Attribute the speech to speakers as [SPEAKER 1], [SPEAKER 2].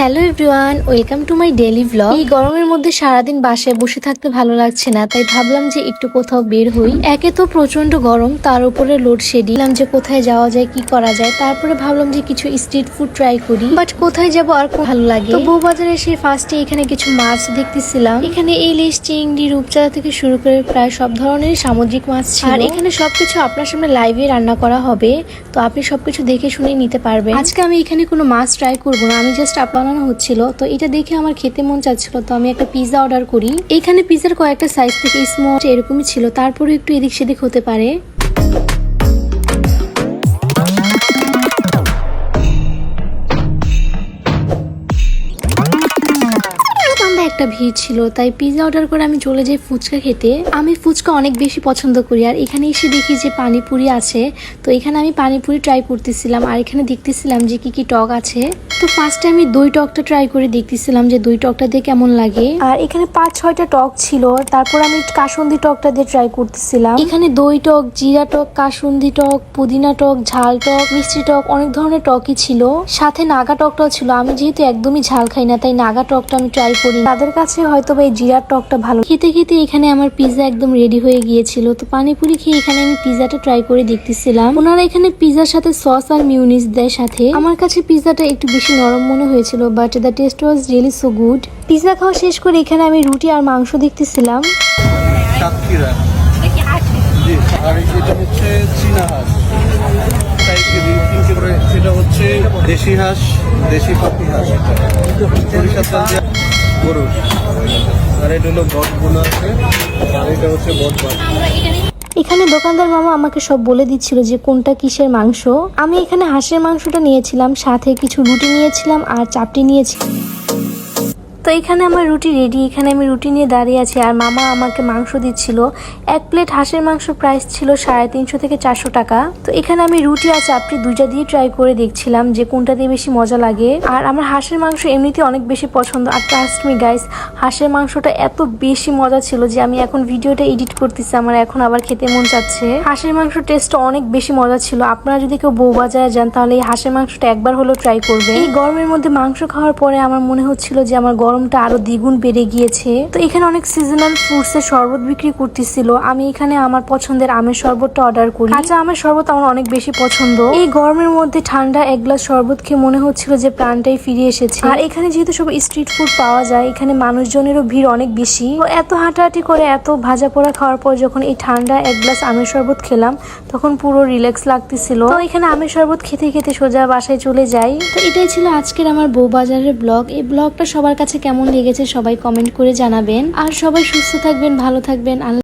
[SPEAKER 1] Hello everyone, welcome to my daily vlog. এই গরমের মধ্যে সারাদিন বাসায় বসে থাকতে ভালো লাগছে না, তাই ভাবলাম যে একটু কোথাও বের হই। একে তো প্রচন্ড গরম, তার উপরে লোডশেডিং, যে কোথায় যাওয়া যায়, কি করা যায়। তারপরে ভাবলাম যে কিছু স্ট্রিট ফুড ট্রাই করি, বাট কোথায় যাবো আর ভালো লাগে। তো বউবাজারে এসে ফার্স্টে এখানে কিছু মাছ দেখতেছিলাম। এখানে ইলিশ, চিংড়ি, রূপচাঁদা থেকে শুরু করে প্রায় সব ধরনের সামুদ্রিক মাছ ছিল। আর এখানে সবকিছু আপনার সামনে লাইভে রান্না করা হবে, তো আপনি সবকিছু দেখে শুনে নিতে পারবেন। আজকে আমি এখানে কোনো মাছ ট্রাই করবো না, আমি জাস্ট বানানো হচ্ছিল, তো এটা দেখে আমার খেতে মন চাচ্ছিল, তো আমি একটা পিৎজা অর্ডার করি। এখানে পিৎজার কয়েকটা সাইজ থেকে স্মল এরকমই ছিল, তারপরে একটু এদিক সেদিক হতে পারে। একটা ভিড় ছিল, তাই পিৎজা অর্ডার করে আমি চলে যাই ফুচকা খেতে। আমি ফুচকা অনেক বেশি পছন্দ করি, আর এখানে এসে দেখি যে পানিপুরি আছে, তো এখানে আমি পানিপুরি ট্রাই করতেছিলাম, আর এখানে দেখতেছিলাম যে কি কি টক আছে। তো ফার্স্টে আমি দই টকটা ট্রাই করে দেখতেছিলাম যে দই টকটা দিয়ে কেমন লাগে। আর এখানে 5-6টা টক ছিল, তারপর আমি কাসুন্দি টকটা দিয়ে ট্রাই করতেছিলাম। এখানে দই টক, জিরা টক, কাসুন্দি টক, পুদিনা টক, ঝাল টক, মিষ্টি টক, অনেক ধরনের টকই ছিল। সাথে নাগা টকটাও ছিল। আমি যেহেতু একদমই ঝাল খাই না, তাই নাগা টকটা আমি ট্রাই করি। তাদের কাছে হয়তো বা এই জিরার টকটা ভালো। খেতে খেতে এখানে আমার পিৎজা একদম রেডি হয়ে গিয়েছিল। তো পানিপুরি খেয়ে এখানে আমি পিৎজাটা ট্রাই করে দেখতেছিলাম। ওনারা এখানে পিৎজার সাথে সস আর মিউনিস দেয় সাথে। আমার কাছে পিৎজাটা একটু বেশি নরম মনে হয়েছিল, but the test was really so good. Pizza খাওয়া শেষ করে এখানে আমি রুটি আর মাংস দেখতেছিলাম।
[SPEAKER 2] এটা হচ্ছে দেশি হাঁস, দেশি পাতি হাঁস, গরু। আর এটা হলো বট বোনা আছে, আর এটা হচ্ছে বট বাট।
[SPEAKER 1] এখানে দোকানদার মামা আমাকে সব বলে দিচ্ছিল যে কোনটা কিসের মাংস। আমি এখানে হাঁসের মাংসটা নিয়েছিলাম, সাথে কিছু রুটি নিয়েছিলাম আর চাপটি নিয়েছিলাম। তো এখানে আমার রুটি রেডি। এখানে আমি রুটি নিয়ে দাঁড়িয়ে আছি, আর মামা আমাকে মাংস দিচ্ছিল। এক প্লেট হাঁসের মাংস প্রাইস ছিল 350 থেকে 400 টাকা। তো এখানে আমি রুটি আর চাপটি দুইটা দিয়ে ট্রাই করে দেখছিলাম যে কোনটা দিয়ে বেশি মজা লাগে। আর আমার হাঁসের মাংস এমনিতে অনেক বেশি পছন্দ, আর ট্রাস্ট মি গাইস, হাঁসের মাংসটা এত বেশি মজা ছিল যে আমি এখন ভিডিওটা এডিট করতেছি, আমার এখন আবার খেতে মন চাচ্ছে। হাঁসের মাংস টেস্টটা অনেক বেশি মজা ছিল। আপনারা যদি কেউ বউবাজারে যান, তাহলে এই হাঁসের মাংসটা একবার হলেও ট্রাই করবে। এই গরমের মধ্যে মাংস খাওয়ার পরে আমার মনে হচ্ছিল যে আমার গরমটা আরো দ্বিগুণ বেড়ে গিয়েছে। তো এখানে অনেক সিজনাল ফ্রুটস এর শরবত বিক্রি করতেছিল। আমি এখানে আমার পছন্দের আমের শরবতটা অর্ডার করি। কাঁচা আমের শরবত আমার অনেক বেশি পছন্দ। এই গরমের মধ্যে ঠান্ডা এক গ্লাস শরবত খেয়ে মনে হচ্ছিল যে প্রাণটাই ফিরে এসেছে। আর এখানে যেহেতু সব স্ট্রিট ফুড পাওয়া যায়, এখানে মানুষজনেরও ভিড় অনেক বেশি। তো এত হাঁটাহাঁটি করে এত ভাজা পোড়া খাওয়ার পর যখন এই ঠান্ডা এক গ্লাস আমের শরবত খেলাম, তখন পুরো রিল্যাক্স লাগতেছিল। তো এখানে আমের শরবত খেতে খেতে সোজা বাসায় চলে যাই। তো এটাই ছিল আজকের আমার বউবাজারের ব্লগ। এই ব্লগটা সবার কাছে কেমন লেগেছে সবাই কমেন্ট করে জানাবেন। আর সবাই সুস্থ থাকবেন, ভালো থাকবেন।